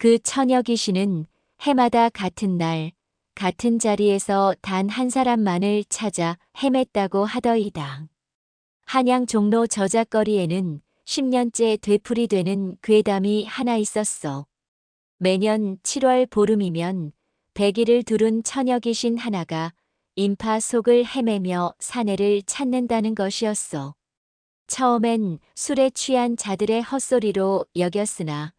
그 처녀 귀신은 해마다 같은 날, 같은 자리에서 단 한 사람만을 찾아 헤맸다고 하더이다. 한양 종로 저작거리에는 10년째 되풀이되는 괴담이 하나 있었어. 매년 7월 보름이면 100일을 두른 처녀 귀신 하나가 인파 속을 헤매며 사내를 찾는다는 것이었어. 처음엔 술에 취한 자들의 헛소리로 여겼으나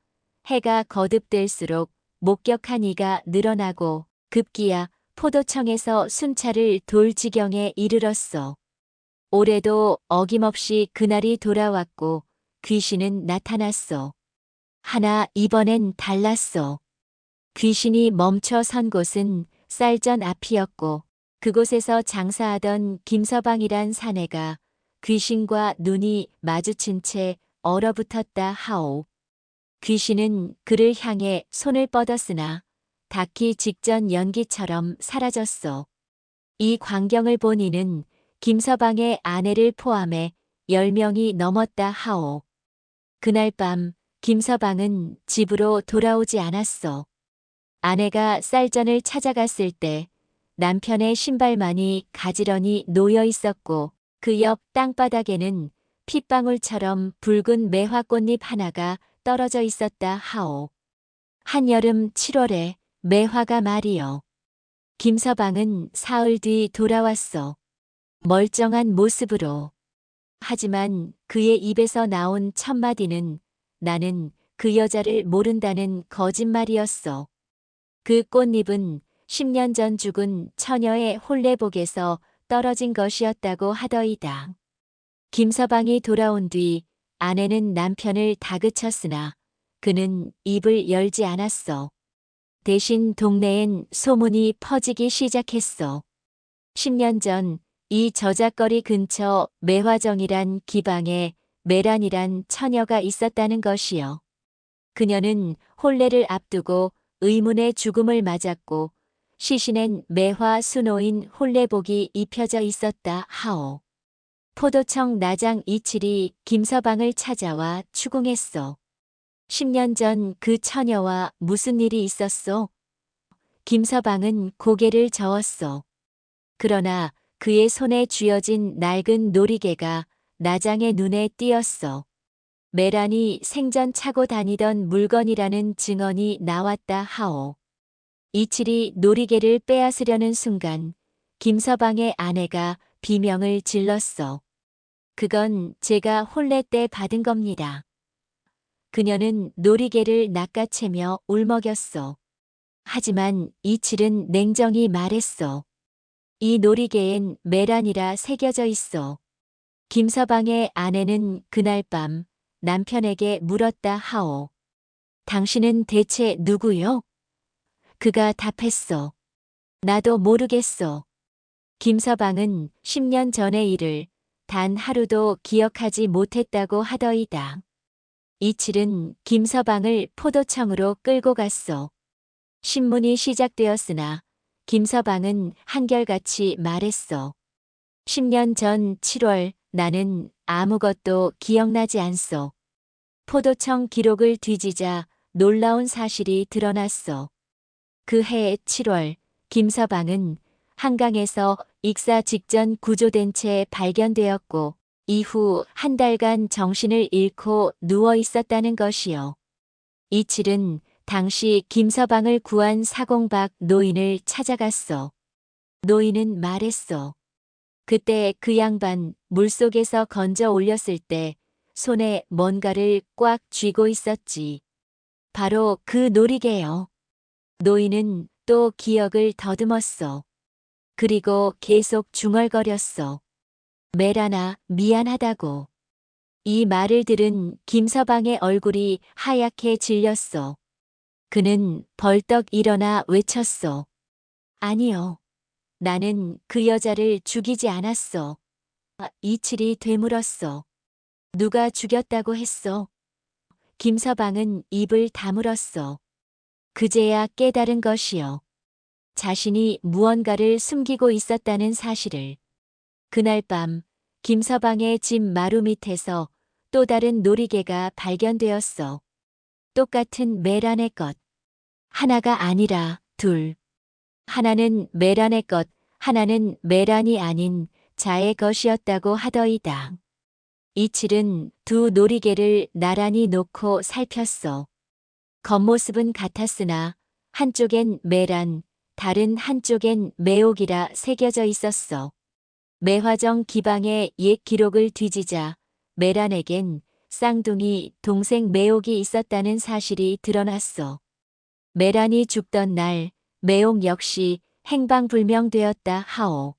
해가 거듭될수록 목격한 이가 늘어나고 급기야 포도청에서 순찰을 돌 지경에 이르렀어. 올해도 어김없이 그날이 돌아왔고 귀신은 나타났어. 하나 이번엔 달랐어. 귀신이 멈춰 선 곳은 쌀전 앞이었고 그곳에서 장사하던 김서방이란 사내가 귀신과 눈이 마주친 채 얼어붙었다 하오. 귀신은 그를 향해 손을 뻗었으나 닿기 직전 연기처럼 사라졌어. 이 광경을 본 이는 김서방의 아내를 포함해 10명이 넘었다 하오. 그날 밤 김서방은 집으로 돌아오지 않았어. 아내가 쌀전을 찾아갔을 때 남편의 신발만이 가지런히 놓여 있었고 그 옆 땅바닥에는 핏방울처럼 붉은 매화꽃잎 하나가 떨어져 있었다 하오. 한여름 7월에 매화가 말이여. 김서방은 사흘 뒤 돌아왔어. 멀쩡한 모습으로. 하지만 그의 입에서 나온 첫마디는 나는 그 여자를 모른다는 거짓말이었어. 그 꽃잎은 10년 전 죽은 처녀의 홀레복에서 떨어진 것이었다고 하더이다. 김서방이 돌아온 뒤 아내는 남편을 다그쳤으나 그는 입을 열지 않았어. 대신 동네엔 소문이 퍼지기 시작했어. 10년 전 이 저작거리 근처 매화정이란 기방에 메란이란 처녀가 있었다는 것이요. 그녀는 혼례를 앞두고 의문의 죽음을 맞았고 시신엔 매화 수노인 혼례복이 입혀져 있었다 하오. 포도청 나장 이칠이 김서방을 찾아와 추궁했어. 10년 전 그 처녀와 무슨 일이 있었소? 김서방은 고개를 저었어. 그러나 그의 손에 쥐어진 낡은 놀이개가 나장의 눈에 띄었어. 메란이 생전 차고 다니던 물건이라는 증언이 나왔다 하오. 이칠이 놀이개를 빼앗으려는 순간 김서방의 아내가 비명을 질렀어. 그건 제가 혼례 때 받은 겁니다. 그녀는 놀이개를 낚아채며 울먹였어. 하지만 이칠은 냉정히 말했어. 이 놀이개엔 메란이라 새겨져 있어. 김서방의 아내는 그날 밤 남편에게 물었다 하오. 당신은 대체 누구요? 그가 답했어. 나도 모르겠어. 김서방은 10년 전의 일을 단 하루도 기억하지 못했다고 하더이다. 이칠은 김서방을 포도청으로 끌고 갔어. 신문이 시작되었으나 김서방은 한결같이 말했어. 10년 전 7월 나는 아무것도 기억나지 않소. 포도청 기록을 뒤지자 놀라운 사실이 드러났어. 그 해 7월 김서방은 한강에서 익사 직전 구조된 채 발견되었고 이후 한 달간 정신을 잃고 누워 있었다는 것이요. 이칠은 당시 김서방을 구한 사공박 노인을 찾아갔어. 노인은 말했어. 그때 그 양반 물속에서 건져 올렸을 때 손에 뭔가를 꽉 쥐고 있었지. 바로 그 놀이개요. 노인은 또 기억을 더듬었어. 그리고 계속 중얼거렸어. 메라나 미안하다고. 이 말을 들은 김서방의 얼굴이 하얗게 질렸어. 그는 벌떡 일어나 외쳤어. 아니요. 나는 그 여자를 죽이지 않았어. 이칠이 되물었어. 누가 죽였다고 했어? 김서방은 입을 다물었어. 그제야 깨달은 것이요. 자신이 무언가를 숨기고 있었다는 사실을. 그날 밤 김서방의 집 마루 밑에서 또 다른 놀이개가 발견되었어. 똑같은 메란의 것. 하나가 아니라 둘. 하나는 메란의 것, 하나는 메란이 아닌 자의 것이었다고 하더이다. 이칠은 두 놀이개를 나란히 놓고 살폈어. 겉모습은 같았으나 한쪽엔 메란, 다른 한쪽엔 매옥이라 새겨져 있었어. 매화정 기방의 옛 기록을 뒤지자 메란에겐 쌍둥이 동생 매옥이 있었다는 사실이 드러났어. 메란이 죽던 날 매옥 역시 행방불명되었다 하오.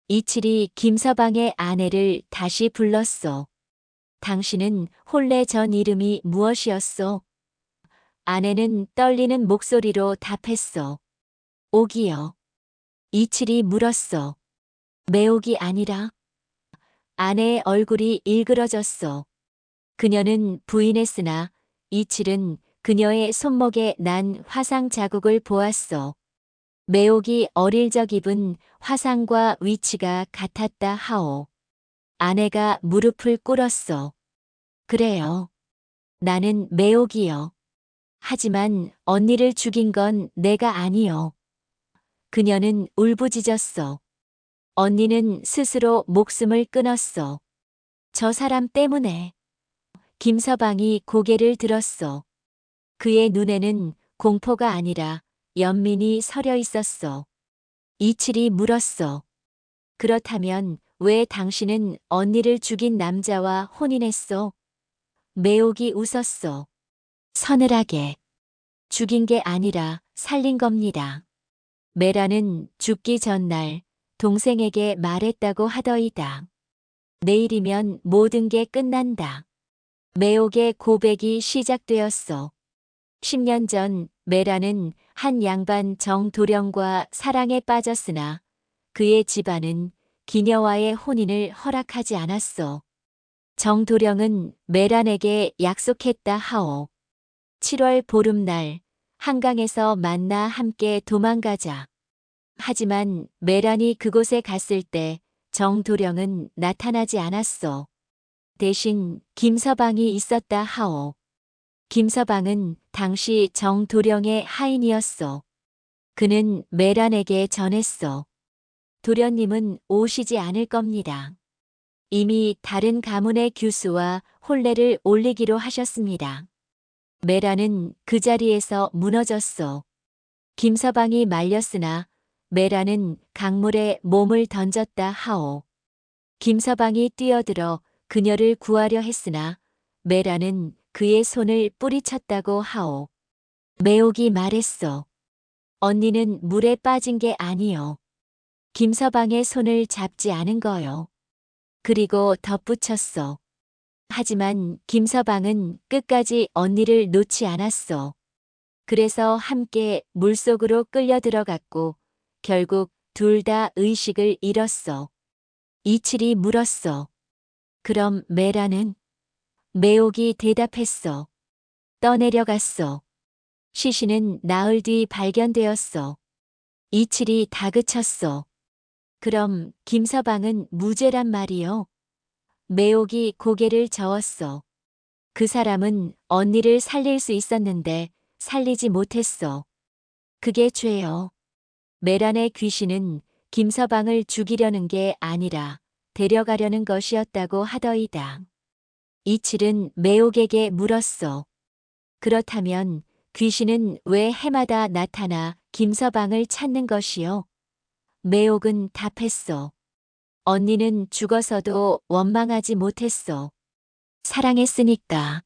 이칠이 김서방의 아내를 다시 불렀어. 당신은 혼례 전 이름이 무엇이었소? 아내는 떨리는 목소리로 답했어. 옥이요. 이칠이 물었어. 매옥이 아니라? 아내의 얼굴이 일그러졌어. 그녀는 부인했으나 이칠은 그녀의 손목에 난 화상 자국을 보았어. 매옥이 어릴 적 입은 화상과 위치가 같았다 하오. 아내가 무릎을 꿇었어. 그래요. 나는 매옥이요. 하지만 언니를 죽인 건 내가 아니요. 그녀는 울부짖었어. 언니는 스스로 목숨을 끊었어. 저 사람 때문에. 김서방이 고개를 들었어. 그의 눈에는 공포가 아니라 연민이 서려 있었어. 이칠이 물었어. 그렇다면 왜 당신은 언니를 죽인 남자와 혼인했소? 매옥이 웃었어. 서늘하게. 죽인 게 아니라 살린 겁니다. 메라는 죽기 전날 동생에게 말했다고 하더이다. 내일이면 모든 게 끝난다. 매옥의 고백이 시작되었어. 10년 전 메라는 한 양반 정도령과 사랑에 빠졌으나 그의 집안은 기녀와의 혼인을 허락하지 않았어. 정도령은 메란에게 약속했다 하오. 7월 보름날 한강에서 만나 함께 도망가자. 하지만 메란이 그곳에 갔을 때 정도령은 나타나지 않았어. 대신 김서방이 있었다 하오. 김서방은 당시 정도령의 하인이었어. 그는 메란에게 전했어. 도련님은 오시지 않을 겁니다. 이미 다른 가문의 규수와 혼례를 올리기로 하셨습니다. 메라는 그 자리에서 무너졌어. 김서방이 말렸으나 메라는 강물에 몸을 던졌다 하오. 김서방이 뛰어들어 그녀를 구하려 했으나 메라는 그의 손을 뿌리쳤다고 하오. 매옥이 말했어. 언니는 물에 빠진 게 아니요. 김서방의 손을 잡지 않은 거요. 그리고 덧붙였어. 하지만 김서방은 끝까지 언니를 놓지 않았어. 그래서 함께 물속으로 끌려 들어갔고 결국 둘 다 의식을 잃었어. 이칠이 물었어. 그럼 메라는? 매옥이 대답했어. 떠내려갔어. 시신은 나흘 뒤 발견되었어. 이칠이 다그쳤어. 그럼 김서방은 무죄란 말이요? 매옥이 고개를 저었어. 그 사람은 언니를 살릴 수 있었는데 살리지 못했어. 그게 죄요. 메란의 귀신은 김서방을 죽이려는 게 아니라 데려가려는 것이었다고 하더이다. 이칠은 매옥에게 물었어. 그렇다면 귀신은 왜 해마다 나타나 김서방을 찾는 것이요? 매옥은 답했어. 언니는 죽어서도 원망하지 못했어. 사랑했으니까.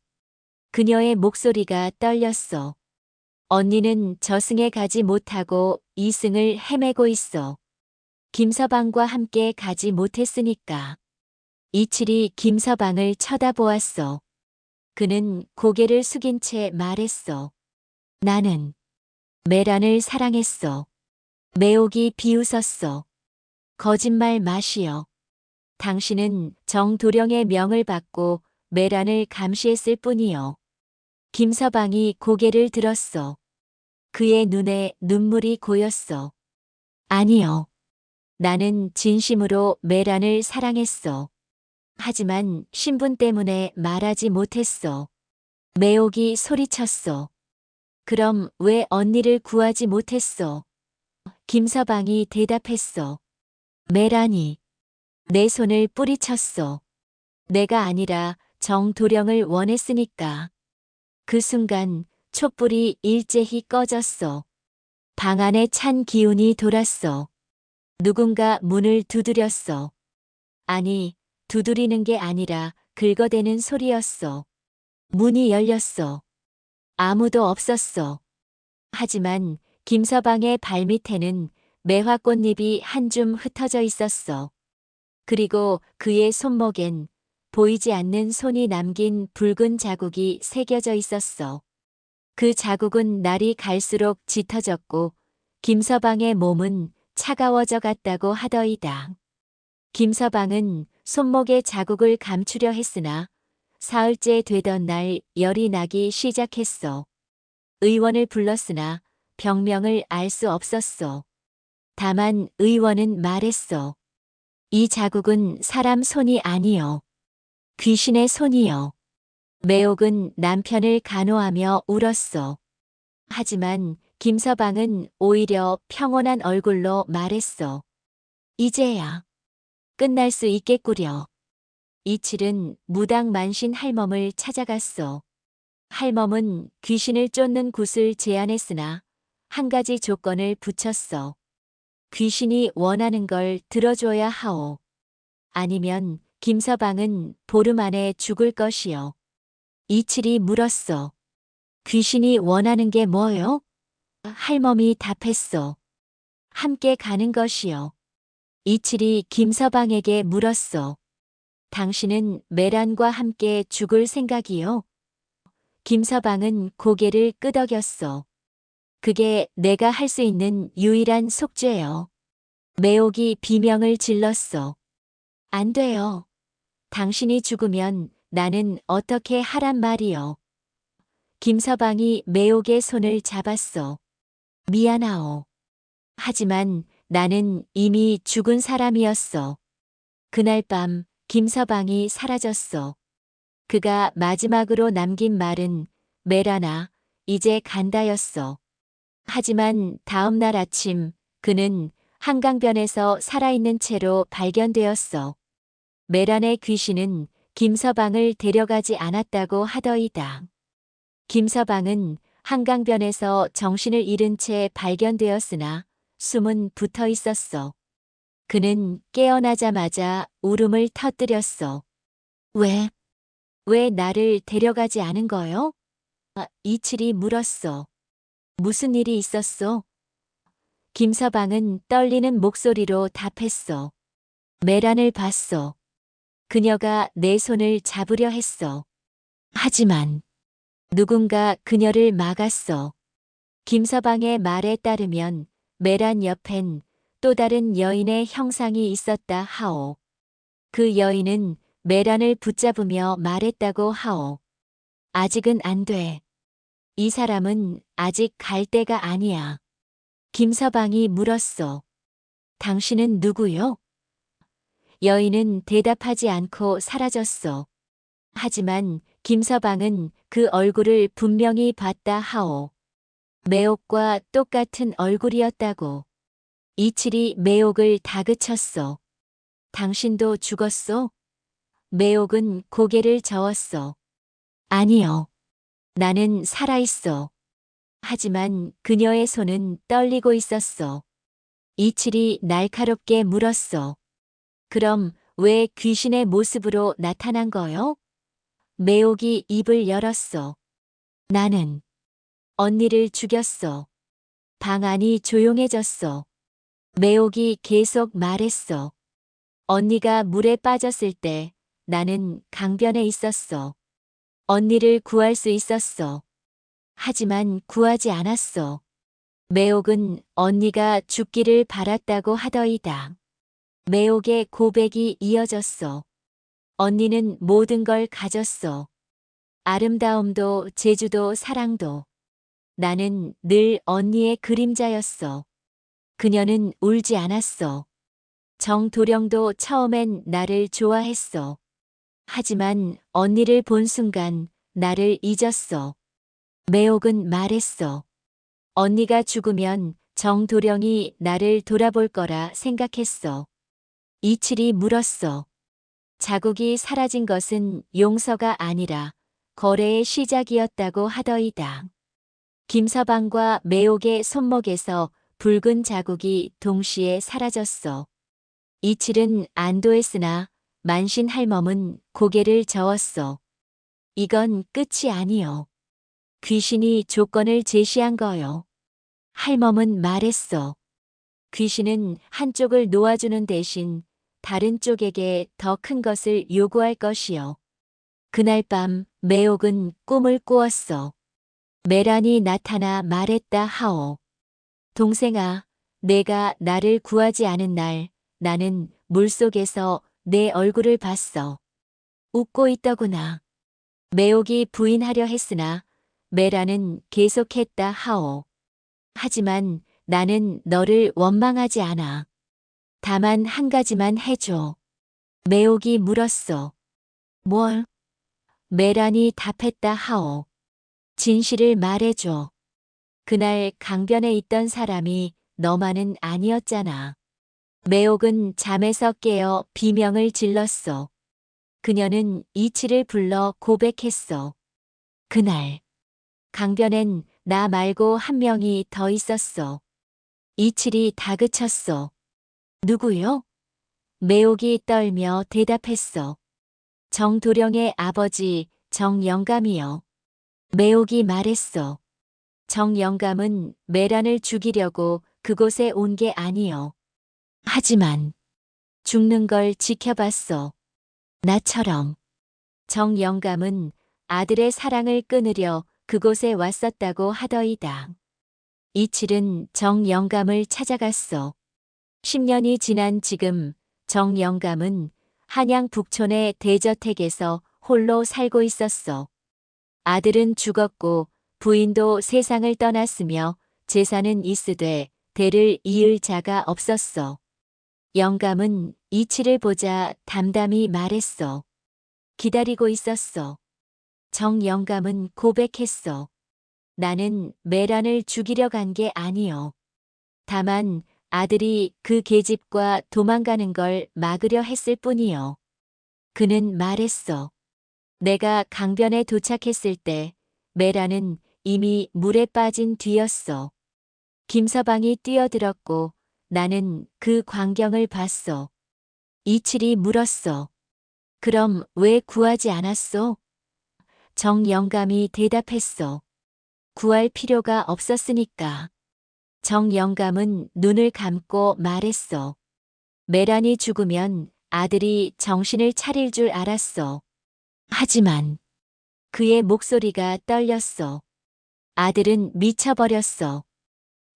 그녀의 목소리가 떨렸어. 언니는 저승에 가지 못하고 이승을 헤매고 있어. 김서방과 함께 가지 못했으니까. 이칠이 김서방을 쳐다보았어. 그는 고개를 숙인 채 말했어. 나는 메란을 사랑했어. 매옥이 비웃었어. 거짓말 마시오. 당신은 정도령의 명을 받고 메란을 감시했을 뿐이요. 김서방이 고개를 들었어. 그의 눈에 눈물이 고였어. 아니요. 나는 진심으로 메란을 사랑했어. 하지만 신분 때문에 말하지 못했어. 매옥이 소리쳤어. 그럼 왜 언니를 구하지 못했어? 김서방이 대답했어. 메란이 내 손을 뿌리쳤어. 내가 아니라 정도령을 원했으니까. 그 순간 촛불이 일제히 꺼졌어. 방 안에 찬 기운이 돌았어. 누군가 문을 두드렸어. 아니, 두드리는 게 아니라 긁어대는 소리였어. 문이 열렸어. 아무도 없었어. 하지만 김서방의 발밑에는 매화꽃잎이 한 줌 흩어져 있었어. 그리고 그의 손목엔 보이지 않는 손이 남긴 붉은 자국이 새겨져 있었어. 그 자국은 날이 갈수록 짙어졌고 김서방의 몸은 차가워져 갔다고 하더이다. 김서방은 손목에 자국을 감추려 했으나 사흘째 되던 날 열이 나기 시작했어. 의원을 불렀으나 병명을 알 수 없었어. 다만 의원은 말했어. 이 자국은 사람 손이 아니여. 귀신의 손이여. 매옥은 남편을 간호하며 울었어. 하지만 김서방은 오히려 평온한 얼굴로 말했어. 이제야 끝날 수 있겠구려. 이칠은 무당만신 할멈을 찾아갔어. 할멈은 귀신을 쫓는 굿을 제안했으나 한 가지 조건을 붙였어. 귀신이 원하는 걸 들어줘야 하오. 아니면 김서방은 보름 안에 죽을 것이요. 이칠이 물었어. 귀신이 원하는 게 뭐요? 할멈이 답했어. 함께 가는 것이요. 이칠이 김서방에게 물었어. 당신은 메란과 함께 죽을 생각이요? 김서방은 고개를 끄덕였어. 그게 내가 할 수 있는 유일한 속죄요. 매옥이 비명을 질렀어. 안 돼요. 당신이 죽으면 나는 어떻게 하란 말이요. 김서방이 매옥의 손을 잡았어. 미안하오. 하지만 나는 이미 죽은 사람이었어. 그날 밤 김서방이 사라졌어. 그가 마지막으로 남긴 말은 메라나, 이제 간다였어. 하지만 다음 날 아침 그는 한강변에서 살아있는 채로 발견되었어. 메란의 귀신은 김서방을 데려가지 않았다고 하더이다. 김서방은 한강변에서 정신을 잃은 채 발견되었으나 숨은 붙어 있었어. 그는 깨어나자마자 울음을 터뜨렸어. 왜 나를 데려가지 않은 거요? 이칠이 물었어. 무슨 일이 있었어? 김서방은 떨리는 목소리로 답했어. 메란을 봤어. 그녀가 내 손을 잡으려 했어. 하지만 누군가 그녀를 막았어. 김서방의 말에 따르면 메란 옆엔 또 다른 여인의 형상이 있었다 하오. 그 여인은 메란을 붙잡으며 말했다고 하오. 아직은 안 돼. 이 사람은 아직 갈 때가 아니야. 김서방이 물었어. 당신은 누구요? 여인은 대답하지 않고 사라졌어. 하지만 김서방은 그 얼굴을 분명히 봤다 하오. 매옥과 똑같은 얼굴이었다고. 이칠이 매옥을 다그쳤어. 당신도 죽었어? 매옥은 고개를 저었어. 아니요. 나는 살아있어. 하지만 그녀의 손은 떨리고 있었어. 이칠이 날카롭게 물었어. 그럼 왜 귀신의 모습으로 나타난 거요? 매옥이 입을 열었어. 나는 언니를 죽였어. 방 안이 조용해졌어. 매옥이 계속 말했어. 언니가 물에 빠졌을 때 나는 강변에 있었어. 언니를 구할 수 있었어. 하지만 구하지 않았어. 매옥은 언니가 죽기를 바랐다고 하더이다. 매옥의 고백이 이어졌어. 언니는 모든 걸 가졌어. 아름다움도 재주도 사랑도. 나는 늘 언니의 그림자였어. 그녀는 울지 않았어. 정도령도 처음엔 나를 좋아했어. 하지만 언니를 본 순간 나를 잊었어. 매옥은 말했어. 언니가 죽으면 정도령이 나를 돌아볼 거라 생각했어. 이칠이 물었어. 자국이 사라진 것은 용서가 아니라 거래의 시작이었다고 하더이다. 김서방과 매옥의 손목에서 붉은 자국이 동시에 사라졌어. 이칠은 안도했으나 만신 할멈은 고개를 저었어. 이건 끝이 아니요. 귀신이 조건을 제시한 거요. 할멈은 말했어. 귀신은 한쪽을 놓아주는 대신 다른 쪽에게 더 큰 것을 요구할 것이요. 그날 밤 매옥은 꿈을 꾸었어. 메란이 나타나 말했다 하오. 동생아, 내가 나를 구하지 않은 날 나는 물속에서 내 얼굴을 봤어. 웃고 있더구나. 매옥이 부인하려 했으나 메라는 계속했다 하오. 하지만 나는 너를 원망하지 않아. 다만 한 가지만 해줘. 매옥이 물었어. 뭘? 메란이 답했다 하오. 진실을 말해줘. 그날 강변에 있던 사람이 너만은 아니었잖아. 매옥은 잠에서 깨어 비명을 질렀어. 그녀는 이치를 불러 고백했어. 그날 강변엔 나 말고 한 명이 더 있었어. 이칠이 다그쳤어. 누구요? 매옥이 떨며 대답했어. 정도령의 아버지 정영감이요. 매옥이 말했어. 정영감은 메란을 죽이려고 그곳에 온 게 아니요. 하지만 죽는 걸 지켜봤어. 나처럼. 정영감은 아들의 사랑을 끊으려 그곳에 왔었다고 하더이다. 이칠은 정영감을 찾아갔어. 10년이 지난 지금 정영감은 한양 북촌의 대저택에서 홀로 살고 있었어. 아들은 죽었고 부인도 세상을 떠났으며 재산은 있으되 대를 이을 자가 없었어. 영감은 이치를 보자 담담히 말했어. 기다리고 있었어. 정영감은 고백했어. 나는 메란을 죽이려 간 게 아니요. 다만 아들이 그 계집과 도망가는 걸 막으려 했을 뿐이요. 그는 말했어. 내가 강변에 도착했을 때 메란은 이미 물에 빠진 뒤였어. 김서방이 뛰어들었고 나는 그 광경을 봤어. 이칠이 물었어. 그럼 왜 구하지 않았소? 정영감이 대답했어. 구할 필요가 없었으니까. 정영감은 눈을 감고 말했어. 메란이 죽으면 아들이 정신을 차릴 줄 알았어. 하지만 그의 목소리가 떨렸어. 아들은 미쳐버렸어.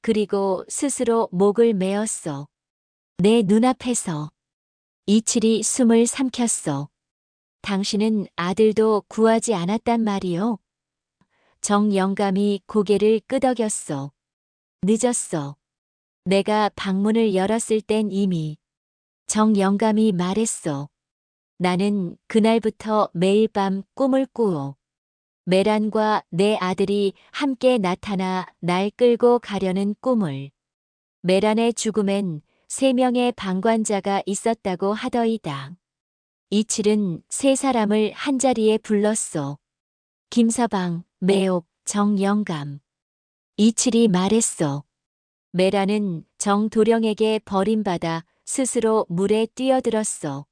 그리고 스스로 목을 메었어. 내 눈앞에서. 이칠이 숨을 삼켰어. 당신은 아들도 구하지 않았단 말이요. 정영감이 고개를 끄덕였어. 늦었어. 내가 방문을 열었을 땐 이미. 정영감이 말했어. 나는 그날부터 매일 밤 꿈을 꾸어. 메란과 내 아들이 함께 나타나 날 끌고 가려는 꿈을. 메란의 죽음엔 3명의 방관자가 있었다고 하더이다. 이칠은 3사람을 한자리에 불렀어. 김서방, 매옥, 정영감. 이칠이 말했어. 메란은 정도령에게 버림받아 스스로 물에 뛰어들었어.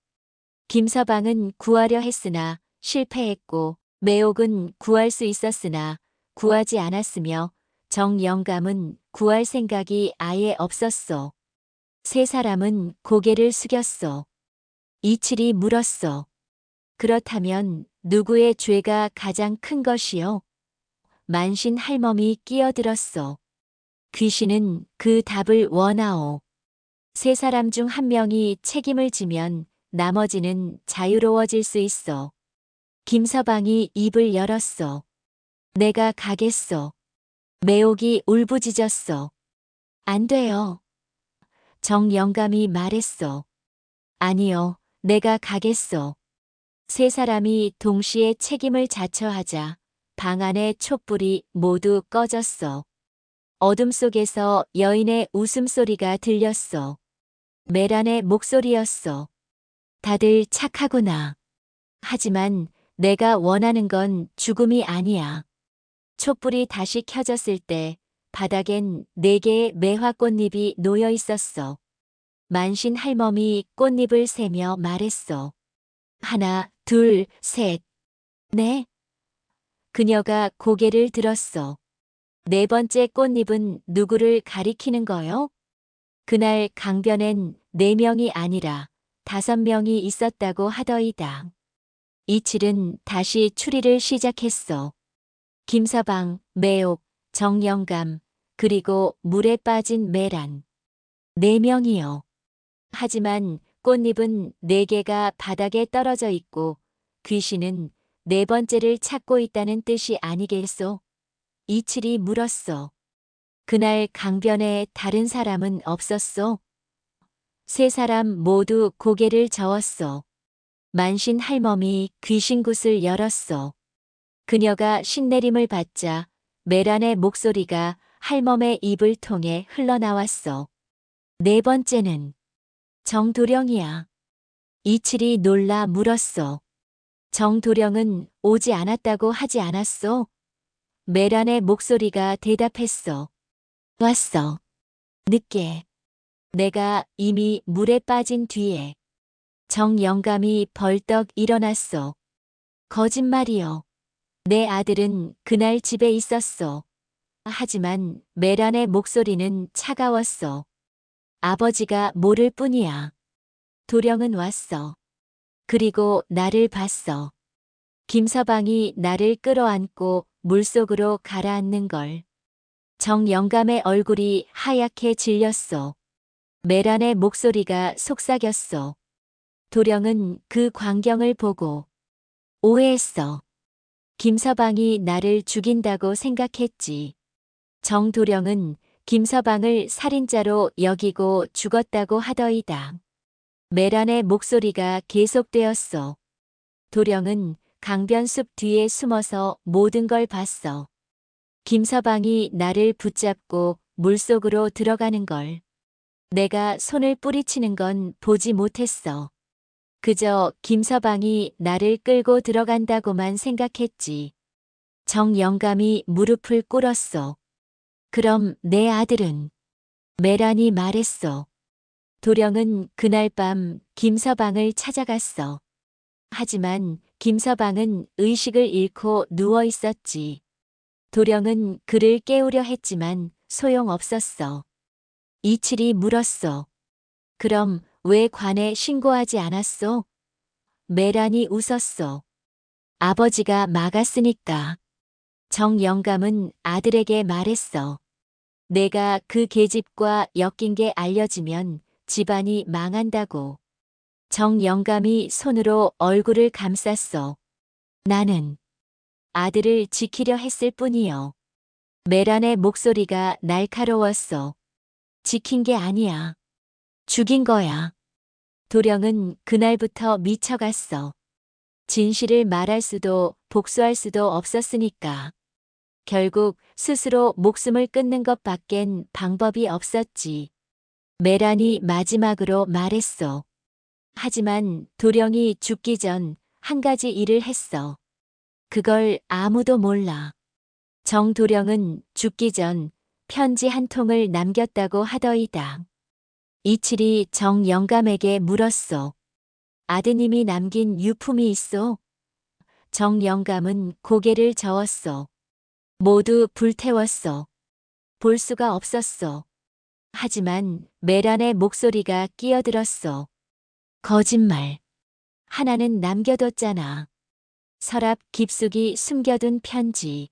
김서방은 구하려 했으나 실패했고 매옥은 구할 수 있었으나 구하지 않았으며 정영감은 구할 생각이 아예 없었어. 3사람은 고개를 숙였어. 이칠이 물었어. 그렇다면 누구의 죄가 가장 큰 것이요? 만신 할멈이 끼어들었어. 귀신은 그 답을 원하오. 3사람 중 1명이 책임을 지면 나머지는 자유로워질 수 있어. 김서방이 입을 열었어. 내가 가겠어. 매옥이 울부짖었어. 안 돼요. 정영감이 말했어. 아니요, 내가 가겠어. 3사람이 동시에 책임을 자처하자 방 안의 촛불이 모두 꺼졌어. 어둠 속에서 여인의 웃음소리가 들렸어. 메란의 목소리였어. 다들 착하구나. 하지만 내가 원하는 건 죽음이 아니야. 촛불이 다시 켜졌을 때 바닥엔 4개의 매화 꽃잎이 놓여 있었어. 만신 할멈이 꽃잎을 세며 말했어. 하나, 둘, 셋, 넷. 그녀가 고개를 들었어. 4번째 꽃잎은 누구를 가리키는 거요? 그날 강변엔 4명이 아니라 5명이 있었다고 하더이다. 이칠은 다시 추리를 시작했어. 김서방, 매옥, 정영감, 그리고 물에 빠진 메란. 4명이요. 하지만 꽃잎은 4개가 바닥에 떨어져 있고 귀신은 4번째를 찾고 있다는 뜻이 아니겠소? 이칠이 물었어. 그날 강변에 다른 사람은 없었소? 3사람 모두 고개를 저었어. 만신 할멈이 귀신굿을 열었어. 그녀가 신내림을 받자 메란의 목소리가 할멈의 입을 통해 흘러나왔어. 4번째는 정도령이야. 이칠이 놀라 물었어. 정도령은 오지 않았다고 하지 않았소? 메란의 목소리가 대답했어. 왔어. 늦게. 내가 이미 물에 빠진 뒤에. 정영감이 벌떡 일어났어. 거짓말이요. 내 아들은 그날 집에 있었어. 하지만 메란의 목소리는 차가웠어. 아버지가 모를 뿐이야. 도령은 왔어. 그리고 나를 봤어. 김서방이 나를 끌어안고 물속으로 가라앉는 걸. 정영감의 얼굴이 하얗게 질렸어. 메란의 목소리가 속삭였어. 도령은 그 광경을 보고 오해했어. 김서방이 나를 죽인다고 생각했지. 정도령은 김서방을 살인자로 여기고 죽었다고 하더이다. 메란의 목소리가 계속되었어. 도령은 강변숲 뒤에 숨어서 모든 걸 봤어. 김서방이 나를 붙잡고 물속으로 들어가는 걸. 내가 손을 뿌리치는 건 보지 못했어. 그저 김서방이 나를 끌고 들어간다고만 생각했지. 정영감이 무릎을 꿇었어. 그럼 내 아들은? 메란이 말했어. 도령은 그날 밤 김서방을 찾아갔어. 하지만 김서방은 의식을 잃고 누워 있었지. 도령은 그를 깨우려 했지만 소용없었어. 이칠이 물었어. 그럼 왜 관에 신고하지 않았소? 메란이 웃었어. 아버지가 막았으니까. 정영감은 아들에게 말했어. 내가 그 계집과 엮인 게 알려지면 집안이 망한다고. 정영감이 손으로 얼굴을 감쌌어. 나는 아들을 지키려 했을 뿐이요. 메란의 목소리가 날카로웠어. 지킨 게 아니야. 죽인 거야. 도령은 그날부터 미쳐갔어. 진실을 말할 수도 복수할 수도 없었으니까. 결국 스스로 목숨을 끊는 것밖엔 방법이 없었지. 메란이 마지막으로 말했어. 하지만 도령이 죽기 전 한 가지 일을 했어. 그걸 아무도 몰라. 정도령은 죽기 전 편지 한 통을 남겼다고 하더이다. 이칠이 정영감에게 물었어. 아드님이 남긴 유품이 있어? 정영감은 고개를 저었어. 모두 불태웠어. 볼 수가 없었어. 하지만 메란의 목소리가 끼어들었어. 거짓말. 하나는 남겨뒀잖아. 서랍 깊숙이 숨겨둔 편지.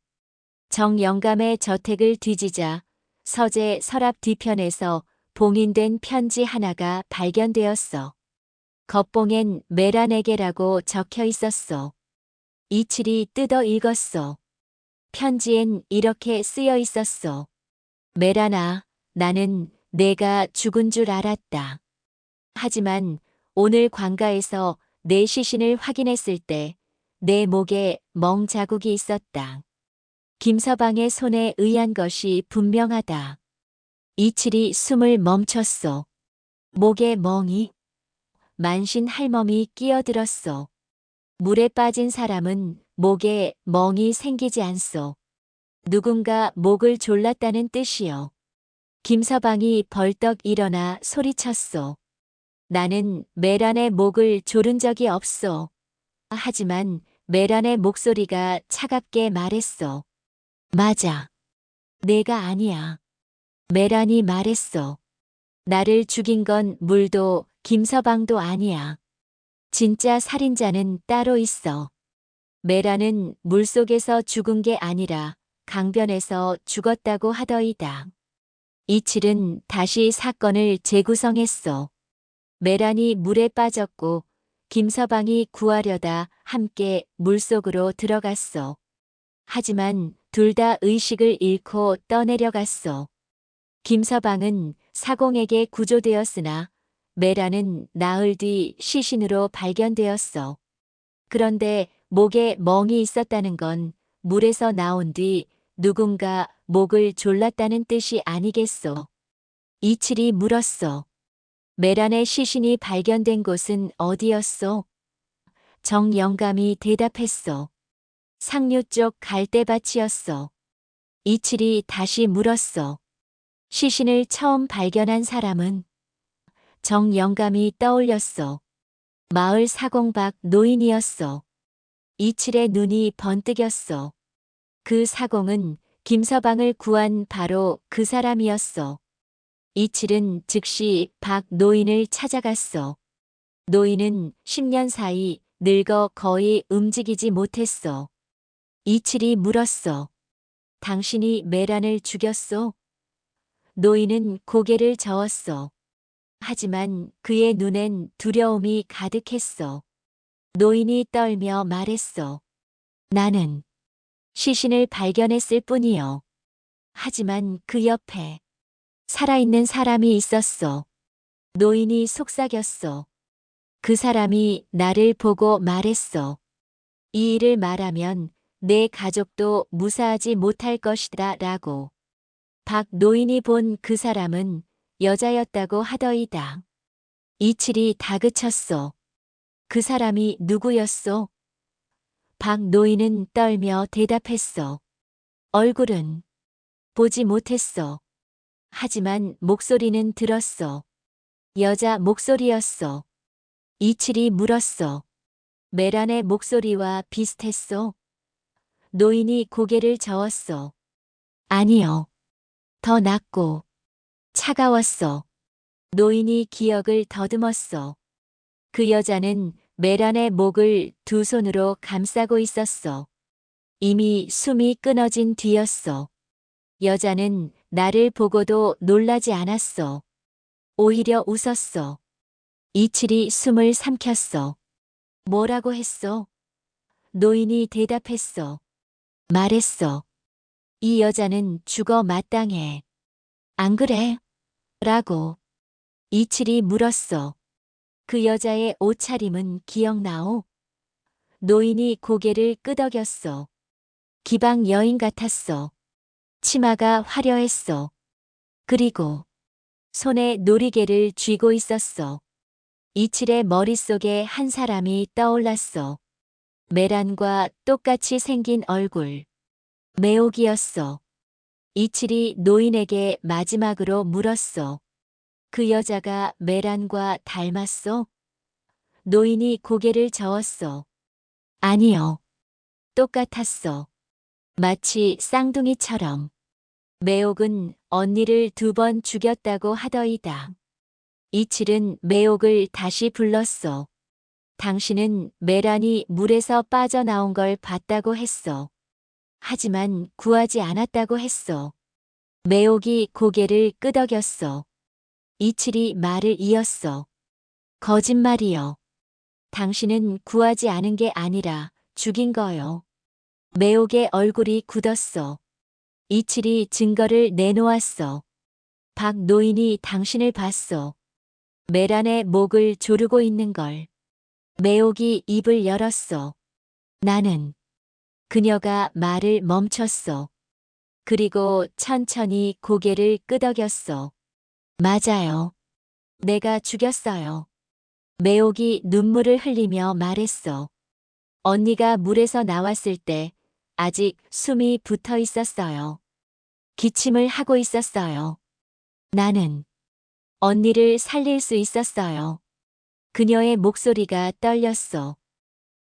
정영감의 저택을 뒤지자 서재 서랍 뒤편에서 봉인된 편지 하나가 발견되었어. 겉봉엔 메란에게라고 적혀 있었어. 이칠이 뜯어 읽었어. 편지엔 이렇게 쓰여 있었어. 메란아, 나는 내가 죽은 줄 알았다. 하지만 오늘 관가에서 내 시신을 확인했을 때 내 목에 멍 자국이 있었다. 김서방의 손에 의한 것이 분명하다. 이칠이 숨을 멈췄어. 목에 멍이 만신 할멈이 끼어들었어. 물에 빠진 사람은 목에 멍이 생기지 않소. 누군가 목을 졸랐다는 뜻이요. 김서방이 벌떡 일어나 소리쳤소. 나는 메란의 목을 조른 적이 없소. 하지만 메란의 목소리가 차갑게 말했어. 맞아. 내가 아니야. 메란이 말했어. 나를 죽인 건 물도 김서방도 아니야. 진짜 살인자는 따로 있어. 메란은 물속에서 죽은 게 아니라 강변에서 죽었다고 하더이다. 이칠은 다시 사건을 재구성했어. 메란이 물에 빠졌고 김서방이 구하려다 함께 물속으로 들어갔어. 하지만 둘 다 의식을 잃고 떠내려갔어. 김서방은 사공에게 구조되었으나 메란은 나흘 뒤 시신으로 발견되었어. 그런데 목에 멍이 있었다는 건 물에서 나온 뒤 누군가 목을 졸랐다는 뜻이 아니겠소. 이칠이 물었어. 메란의 시신이 발견된 곳은 어디였소? 정영감이 대답했어. 상류 쪽 갈대밭이었어. 이칠이 다시 물었어. 시신을 처음 발견한 사람은? 정영감이 떠올렸어. 마을 사공박 노인이었어. 이칠의 눈이 번뜩였어. 그 사공은 김서방을 구한 바로 그 사람이었어. 이칠은 즉시 박 노인을 찾아갔어. 노인은 10년 사이 늙어 거의 움직이지 못했어. 이칠이 물었어. 당신이 메란을 죽였소? 노인은 고개를 저었어. 하지만 그의 눈엔 두려움이 가득했어. 노인이 떨며 말했어. 나는 시신을 발견했을 뿐이요. 하지만 그 옆에 살아있는 사람이 있었어. 노인이 속삭였어. 그 사람이 나를 보고 말했어. 이 일을 말하면 내 가족도 무사하지 못할 것이다 라고. 박 노인이 본 그 사람은 여자였다고 하더이다. 이칠이 다그쳤어. 그 사람이 누구였소? 박 노인은 떨며 대답했어. 얼굴은 보지 못했어. 하지만 목소리는 들었어. 여자 목소리였어. 이칠이 물었어. 메란의 목소리와 비슷했소? 노인이 고개를 저었어. 아니요. 더 낮고 차가웠어. 노인이 기억을 더듬었어. 그 여자는 메란의 목을 두 손으로 감싸고 있었어. 이미 숨이 끊어진 뒤였어. 여자는 나를 보고도 놀라지 않았어. 오히려 웃었어. 이칠이 숨을 삼켰어. 뭐라고 했어? 노인이 대답했어. 말했어. 이 여자는 죽어 마땅해. 안 그래? 라고. 이칠이 물었어. 그 여자의 옷차림은 기억나오? 노인이 고개를 끄덕였어. 기방 여인 같았어. 치마가 화려했어. 그리고 손에 놀이개를 쥐고 있었어. 이칠의 머릿속에 한 사람이 떠올랐어. 메란과 똑같이 생긴 얼굴. 매옥이었어. 이칠이 노인에게 마지막으로 물었어. 그 여자가 메란과 닮았어? 노인이 고개를 저었어. 아니요. 똑같았어. 마치 쌍둥이처럼. 매옥은 언니를 2번 죽였다고 하더이다. 이칠은 매옥을 다시 불렀어. 당신은 메란이 물에서 빠져나온 걸 봤다고 했어. 하지만 구하지 않았다고 했어. 매옥이 고개를 끄덕였어. 이칠이 말을 이었어. 거짓말이요. 당신은 구하지 않은 게 아니라 죽인 거요. 매옥의 얼굴이 굳었어. 이칠이 증거를 내놓았어. 박 노인이 당신을 봤어. 메란의 목을 조르고 있는 걸. 매옥이 입을 열었어. 나는 그녀가 말을 멈췄어. 그리고 천천히 고개를 끄덕였어. 맞아요. 내가 죽였어요. 매옥이 눈물을 흘리며 말했어. 언니가 물에서 나왔을 때 아직 숨이 붙어 있었어요. 기침을 하고 있었어요. 나는 언니를 살릴 수 있었어요. 그녀의 목소리가 떨렸어.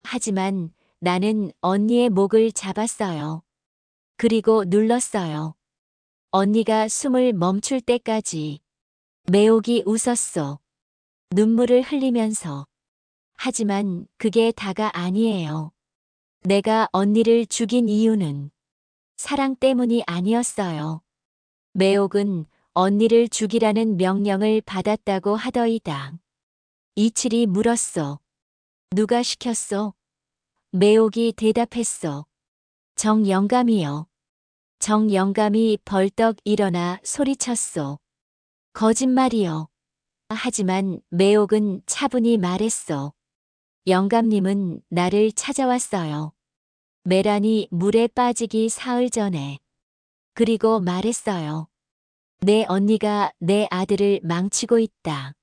하지만 나는 언니의 목을 잡았어요. 그리고 눌렀어요. 언니가 숨을 멈출 때까지. 매옥이 웃었어. 눈물을 흘리면서. 하지만 그게 다가 아니에요. 내가 언니를 죽인 이유는 사랑 때문이 아니었어요. 매옥은 언니를 죽이라는 명령을 받았다고 하더이다. 이칠이 물었어. 누가 시켰어? 매옥이 대답했어. 정영감이요. 정영감이 벌떡 일어나 소리쳤어. 거짓말이요. 하지만 매옥은 차분히 말했어. 영감님은 나를 찾아왔어요. 메란이 물에 빠지기 사흘 전에. 그리고 말했어요. 내 언니가 내 아들을 망치고 있다.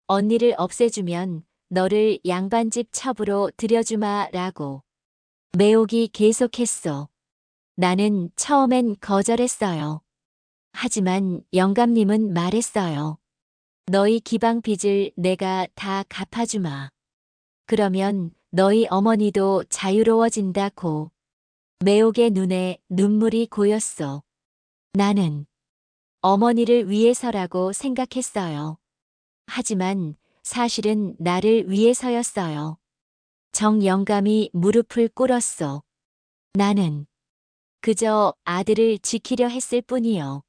언니를 없애주면 너를 양반집 첩으로 들여주마 라고. 매옥이 계속했어. 나는 처음엔 거절했어요. 하지만 영감님은 말했어요. 너희 기방 빚을 내가 다 갚아주마. 그러면 너희 어머니도 자유로워진다고. 매옥의 눈에 눈물이 고였어. 나는 어머니를 위해서라고 생각했어요. 하지만 사실은 나를 위해서였어요. 정영감이 무릎을 꿇었어. 나는 그저 아들을 지키려 했을 뿐이요.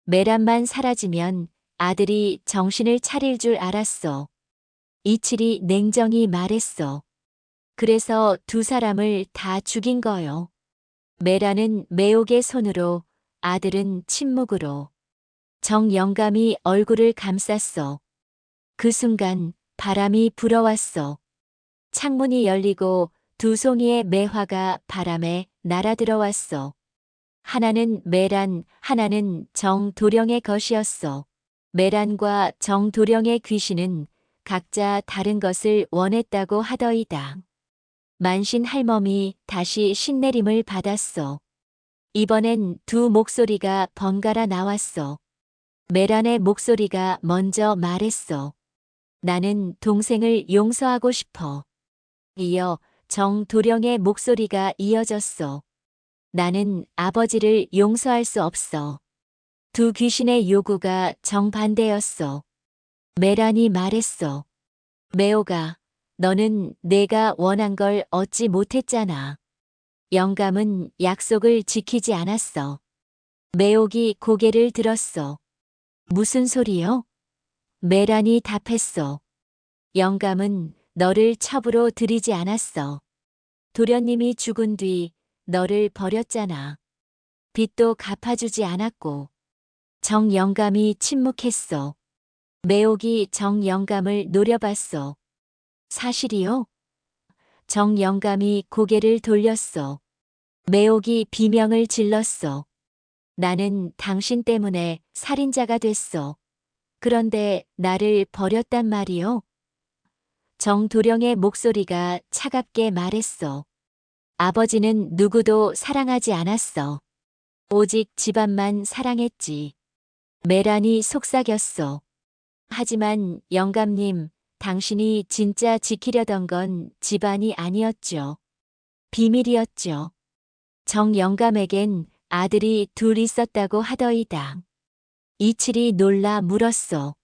메란만 사라지면 아들이 정신을 차릴 줄 알았어. 이칠이 냉정히 말했어. 그래서 두 사람을 다 죽인 거요. 메란은 매옥의 손으로, 아들은 침묵으로. 정영감이 얼굴을 감쌌어. 그 순간 바람이 불어왔어. 창문이 열리고 두 송이의 매화가 바람에 날아들어왔어. 하나는 메란, 하나는 정도령의 것이었어. 메란과 정도령의 귀신은 각자 다른 것을 원했다고 하더이다. 만신 할멈이 다시 신내림을 받았어. 이번엔 두 목소리가 번갈아 나왔어. 메란의 목소리가 먼저 말했어. 나는 동생을 용서하고 싶어. 이어 정도령의 목소리가 이어졌어. 나는 아버지를 용서할 수 없어. 두 귀신의 요구가 정반대였어. 메란이 말했어. 매옥아, 너는 내가 원한 걸 얻지 못했잖아. 영감은 약속을 지키지 않았어. 매옥이 고개를 들었어. 무슨 소리요? 메란이 답했어. 영감은 너를 첩으로 들이지 않았어. 도련님이 죽은 뒤 너를 버렸잖아. 빚도 갚아주지 않았고. 정영감이 침묵했어. 매옥이 정영감을 노려봤어. 사실이요? 정영감이 고개를 돌렸어. 매옥이 비명을 질렀어. 나는 당신 때문에 살인자가 됐어. 그런데 나를 버렸단 말이요? 정도령의 목소리가 차갑게 말했어. 아버지는 누구도 사랑하지 않았어. 오직 집안만 사랑했지. 메란이 속삭였어. 하지만 영감님, 당신이 진짜 지키려던 건 집안이 아니었죠. 비밀이었죠. 정영감에겐 아들이 둘 있었다고 하더이다. 이칠이 놀라 물었어.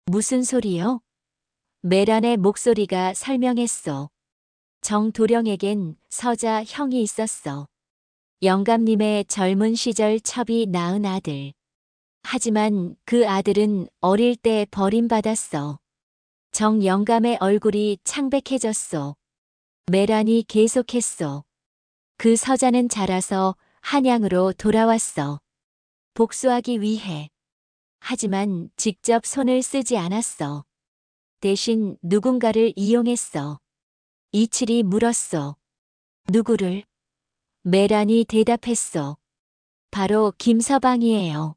무슨 소리요? 메란의 목소리가 설명했어. 정도령에겐 서자 형이 있었어. 영감님의 젊은 시절 첩이 낳은 아들. 하지만 그 아들은 어릴 때 버림받았어. 정영감의 얼굴이 창백해졌어. 메란이 계속했어. 그 서자는 자라서 한양으로 돌아왔어. 복수하기 위해. 하지만 직접 손을 쓰지 않았어. 대신 누군가를 이용했어. 이칠이 물었어. 누구를? 메란이 대답했어. 바로 김서방이에요.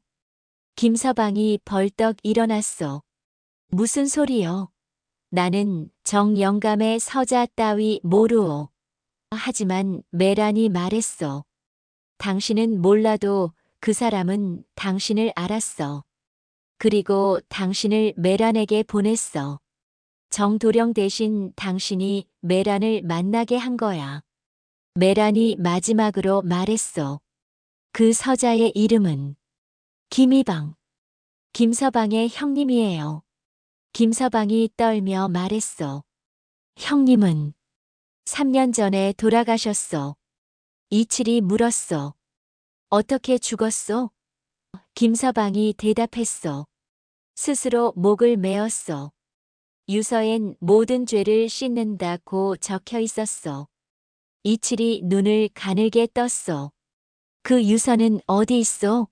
김서방이 벌떡 일어났어. 무슨 소리요? 나는 정영감의 서자 따위 모르오. 하지만 메란이 말했어. 당신은 몰라도 그 사람은 당신을 알았어. 그리고 당신을 메란에게 보냈어. 정도령 대신 당신이 메란을 만나게 한 거야. 메란이 마지막으로 말했어. 그 서자의 이름은 김이방. 김서방의 형님이에요. 김서방이 떨며 말했어. 형님은 3년 전에 돌아가셨어. 이칠이 물었어. 어떻게 죽었어? 김서방이 대답했어. 스스로 목을 메었어. 유서엔 모든 죄를 씻는다고 적혀 있었어. 이칠이 눈을 가늘게 떴어. 그 유서는 어디 있어?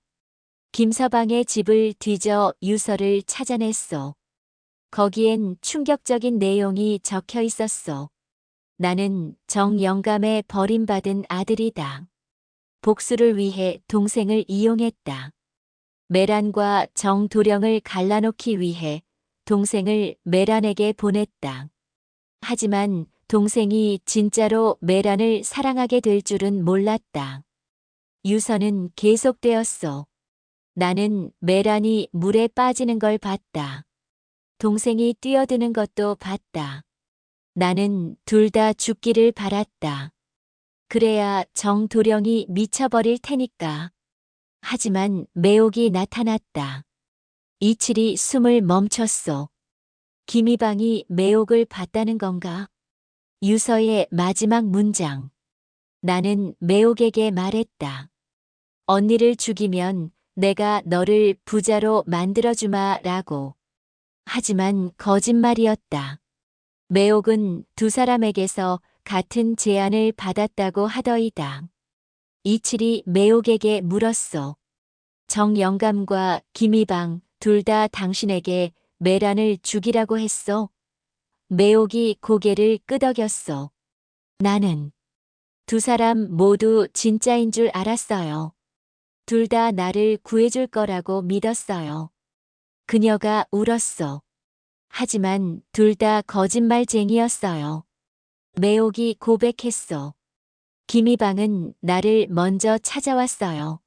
김서방의 집을 뒤져 유서를 찾아냈어. 거기엔 충격적인 내용이 적혀 있었어. 나는 정영감의 버림받은 아들이다. 복수를 위해 동생을 이용했다. 메란과 정도령을 갈라놓기 위해 동생을 메란에게 보냈다. 하지만 동생이 진짜로 메란을 사랑하게 될 줄은 몰랐다. 유서는 계속되었어. 나는 메란이 물에 빠지는 걸 봤다. 동생이 뛰어드는 것도 봤다. 나는 둘 다 죽기를 바랐다. 그래야 정도령이 미쳐버릴 테니까. 하지만 매옥이 나타났다. 이칠이 숨을 멈췄어. 김이방이 매옥을 봤다는 건가? 유서의 마지막 문장. 나는 매옥에게 말했다. 언니를 죽이면 내가 너를 부자로 만들어주마 라고. 하지만 거짓말이었다. 매옥은 두 사람에게서 같은 제안을 받았다고 하더이다. 이칠이 매옥에게 물었어. 정영감과 김이방 둘 다 당신에게 메란을 죽이라고 했어. 매옥이 고개를 끄덕였어. 나는 두 사람 모두 진짜인 줄 알았어요. 둘 다 나를 구해줄 거라고 믿었어요. 그녀가 울었어. 하지만 둘 다 거짓말쟁이였어요. 매옥이 고백했어. 김이방은 나를 먼저 찾아왔어요.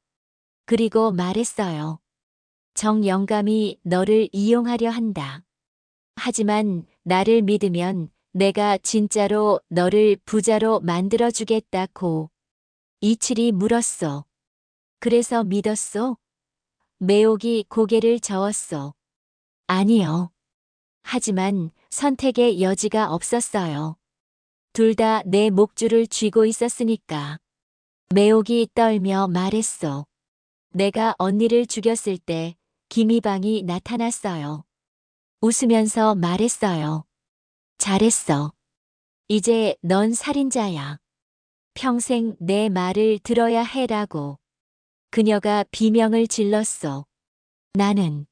그리고 말했어요. 정영감이 너를 이용하려 한다. 하지만 나를 믿으면 내가 진짜로 너를 부자로 만들어주겠다고. 이칠이 물었어. 그래서 믿었어? 매옥이 고개를 저었어. 아니요. 하지만 선택의 여지가 없었어요. 둘 다 내 목줄을 쥐고 있었으니까. 매옥이 떨며 말했어. 내가 언니를 죽였을 때 김이방이 나타났어요. 웃으면서 말했어요. 잘했어. 이제 넌 살인자야. 평생 내 말을 들어야 해라고. 그녀가 비명을 질렀어. 나는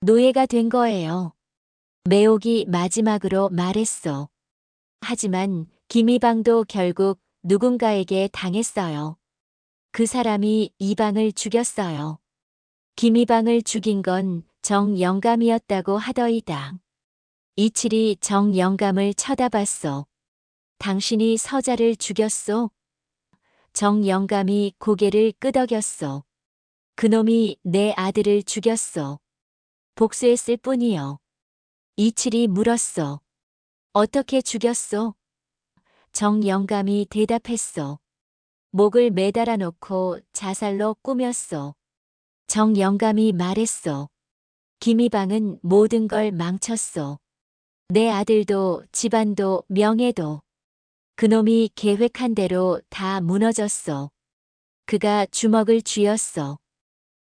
노예가 된 거예요. 매옥이 마지막으로 말했어. 하지만 김이방도 결국 누군가에게 당했어요. 그 사람이 이방을 죽였어요. 김이방을 죽인 건 정영감이었다고 하더이다. 이칠이 정영감을 쳐다봤어. 당신이 서자를 죽였소? 정영감이 고개를 끄덕였어. 그놈이 내 아들을 죽였어. 복수했을 뿐이요. 이칠이 물었어. 어떻게 죽였소? 정영감이 대답했어. 목을 매달아 놓고 자살로 꾸몄어. 정영감이 말했어. 김이방은 모든 걸 망쳤어. 내 아들도 집안도 명예도. 그놈이 계획한 대로 다 무너졌어. 그가 주먹을 쥐었어.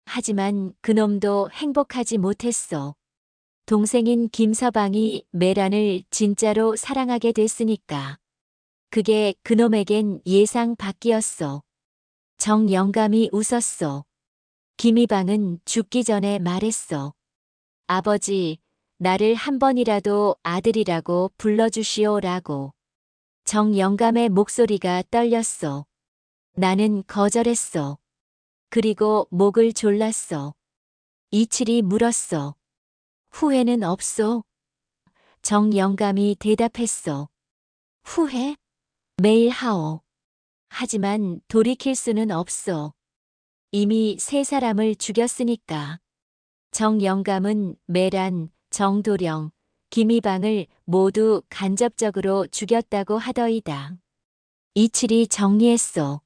하지만 그놈도 행복하지 못했어. 동생인 김서방이 메란을 진짜로 사랑하게 됐으니까. 그게 그놈에겐 예상 밖이었어. 정영감이 웃었어. 김이방은 죽기 전에 말했어. 아버지, 나를 한 번이라도 아들이라고 불러주시오라고. 정영감의 목소리가 떨렸어. 나는 거절했어. 그리고 목을 졸랐어. 이칠이 물었어. 후회는 없소? 정영감이 대답했어. 후회? 매일 하오. 하지만 돌이킬 수는 없어. 이미 세 사람을 죽였으니까. 정영감은 매란, 정도령, 김이방을 모두 간접적으로 죽였다고 하더이다. 이칠이 정리했어.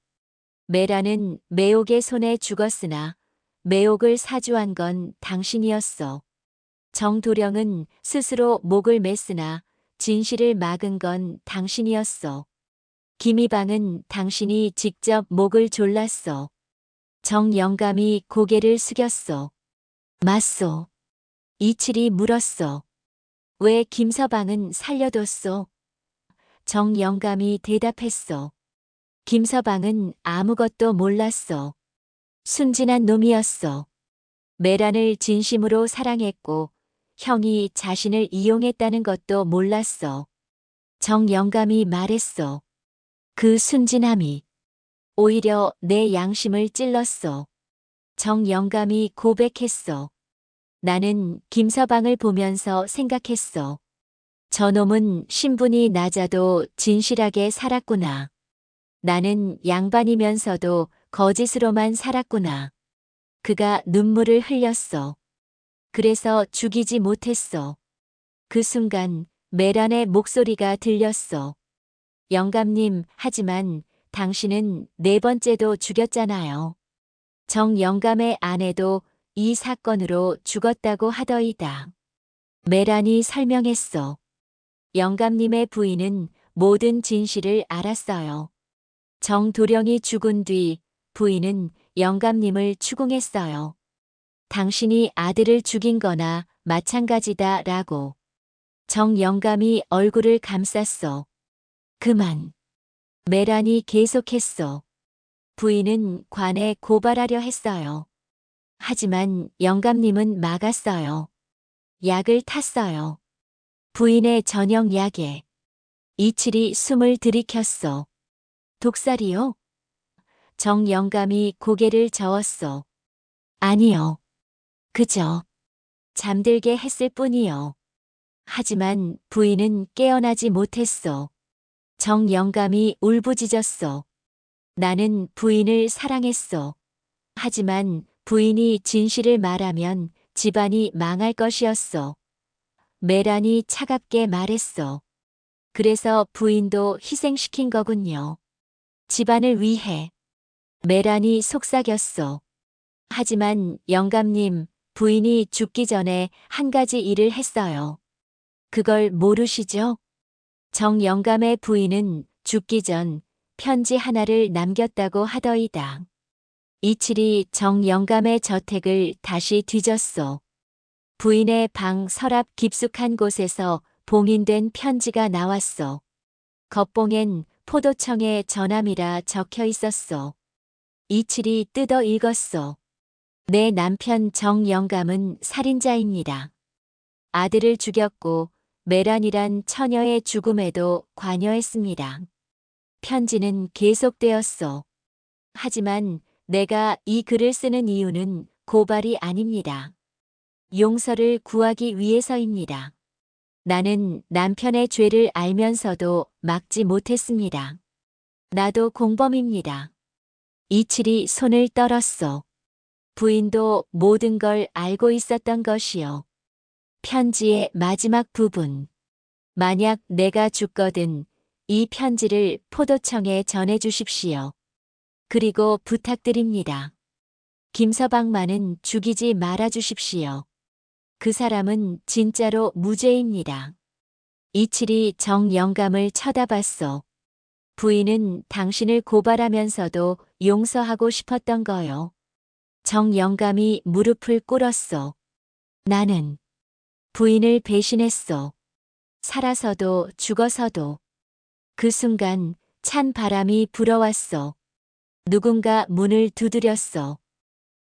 매란은 매옥의 손에 죽었으나 매옥을 사주한 건 당신이었어. 정도령은 스스로 목을 맸으나 진실을 막은 건 당신이었어. 김이방은 당신이 직접 목을 졸랐어. 정영감이 고개를 숙였어. 맞소. 이칠이 물었어. 왜 김서방은 살려뒀소? 정영감이 대답했어. 김서방은 아무것도 몰랐어. 순진한 놈이었어. 매란을 진심으로 사랑했고 형이 자신을 이용했다는 것도 몰랐어. 정영감이 말했어. 그 순진함이 오히려 내 양심을 찔렀어. 정영감이 고백했어. 나는 김서방을 보면서 생각했어. 저놈은 신분이 낮아도 진실하게 살았구나. 나는 양반이면서도 거짓으로만 살았구나. 그가 눈물을 흘렸어. 그래서 죽이지 못했어. 그 순간 매란의 목소리가 들렸어. 영감님, 하지만 당신은 네 번째도 죽였잖아요. 정영감의 아내도 이 사건으로 죽었다고 하더이다. 매란이 설명했어. 영감님의 부인은 모든 진실을 알았어요. 정도령이 죽은 뒤 부인은 영감님을 추궁했어요. 당신이 아들을 죽인 거나 마찬가지다 라고. 정영감이 얼굴을 감쌌어. 그만. 매란이 계속했어. 부인은 관에 고발하려 했어요. 하지만 영감님은 막았어요. 약을 탔어요. 부인의 저녁 약에. 이칠이 숨을 들이켰어. 독살이요? 정영감이 고개를 저었어. 아니요. 그저 잠들게 했을 뿐이요. 하지만 부인은 깨어나지 못했어. 정영감이 울부짖었어. 나는 부인을 사랑했어. 하지만 부인이 진실을 말하면 집안이 망할 것이었어. 매란이 차갑게 말했어. 그래서 부인도 희생시킨 거군요. 집안을 위해. 매란이 속삭였어. 하지만 영감님, 부인이 죽기 전에 한 가지 일을 했어요. 그걸 모르시죠? 정영감의 부인은 죽기 전 편지 하나를 남겼다고 하더이다. 이칠이 정영감의 저택을 다시 뒤졌어. 부인의 방 서랍 깊숙한 곳에서 봉인된 편지가 나왔어. 겉봉엔 포도청의 전함이라 적혀 있었어. 이칠이 뜯어 읽었어. 내 남편 정영감은 살인자입니다. 아들을 죽였고 매란이란 처녀의 죽음에도 관여했습니다. 편지는 계속되었어. 하지만 내가 이 글을 쓰는 이유는 고발이 아닙니다. 용서를 구하기 위해서입니다. 나는 남편의 죄를 알면서도 막지 못했습니다. 나도 공범입니다. 이칠이 손을 떨었어. 부인도 모든 걸 알고 있었던 것이요. 편지의 마지막 부분. 만약 내가 죽거든 이 편지를 포도청에 전해주십시오. 그리고 부탁드립니다. 김서방만은 죽이지 말아주십시오. 그 사람은 진짜로 무죄입니다. 이칠이 정영감을 쳐다봤어. 부인은 당신을 고발하면서도 용서하고 싶었던 거요. 정영감이 무릎을 꿇었어. 나는 부인을 배신했어. 살아서도 죽어서도. 그 순간 찬 바람이 불어왔어. 누군가 문을 두드렸어.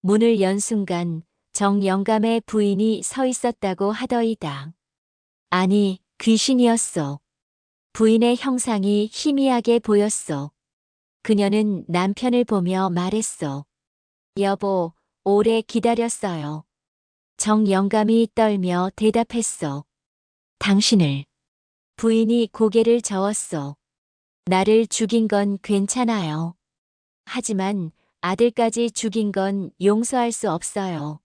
문을 연 순간 정영감의 부인이 서 있었다고 하더이다. 아니, 귀신이었어. 부인의 형상이 희미하게 보였어. 그녀는 남편을 보며 말했어. 여보, 오래 기다렸어요. 정영감이 떨며 대답했어. 당신을. 부인이 고개를 저었어. 나를 죽인 건 괜찮아요. 하지만 아들까지 죽인 건 용서할 수 없어요.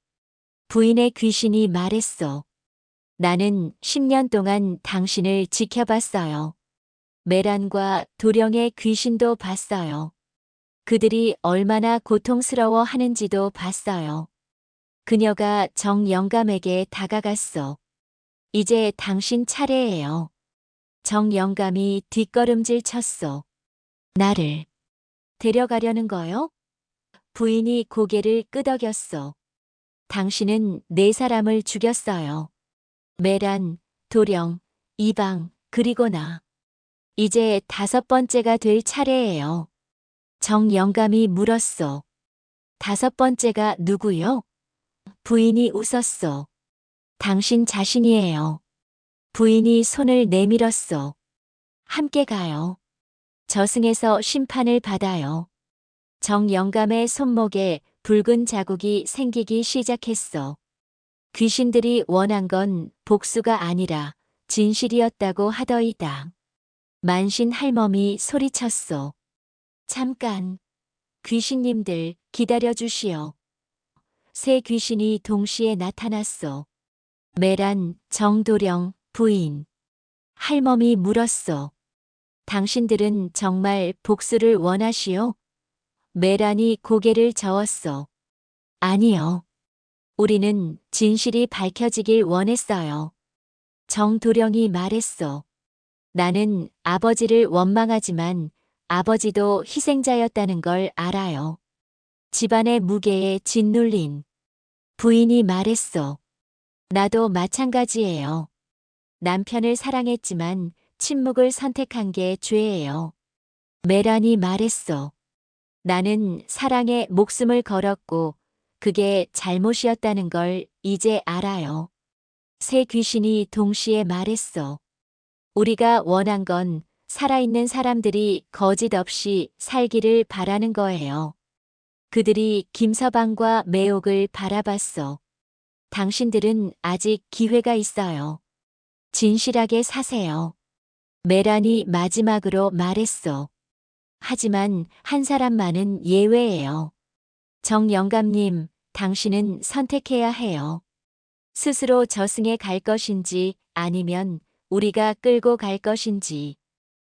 부인의 귀신이 말했어. 나는 10년 동안 당신을 지켜봤어요. 메란과 도령의 귀신도 봤어요. 그들이 얼마나 고통스러워 하는지도 봤어요. 그녀가 정영감에게 다가갔어. 이제 당신 차례예요. 정영감이 뒷걸음질 쳤어. 나를 데려가려는 거요? 부인이 고개를 끄덕였어. 당신은 4사람을 죽였어요. 메란, 도령, 이방, 그리고 나. 이제 5번째가 될 차례예요. 정영감이 물었어. 5번째가 누구요? 부인이 웃었어. 당신 자신이에요. 부인이 손을 내밀었어. 함께 가요. 저승에서 심판을 받아요. 정영감의 손목에 붉은 자국이 생기기 시작했어. 귀신들이 원한 건 복수가 아니라 진실이었다고 하더이다. 만신 할멈이 소리쳤어. 잠깐. 귀신님들 기다려주시오. 세 귀신이 동시에 나타났어. 메란, 정도령, 부인. 할멈이 물었어. 당신들은 정말 복수를 원하시오? 메란이 고개를 저었어. 아니요. 우리는 진실이 밝혀지길 원했어요. 정도령이 말했어. 나는 아버지를 원망하지만 아버지도 희생자였다는 걸 알아요. 집안의 무게에 짓눌린. 부인이 말했어. 나도 마찬가지예요. 남편을 사랑했지만 침묵을 선택한 게 죄예요. 메란이 말했어. 나는 사랑에 목숨을 걸었고 그게 잘못이었다는 걸 이제 알아요. 세 귀신이 동시에 말했어. 우리가 원한 건 살아있는 사람들이 거짓 없이 살기를 바라는 거예요. 그들이 김서방과 매옥을 바라봤어. 당신들은 아직 기회가 있어요. 진실하게 사세요. 메란이 마지막으로 말했어. 하지만 한 사람만은 예외예요. 정영감님, 당신은 선택해야 해요. 스스로 저승에 갈 것인지 아니면 우리가 끌고 갈 것인지.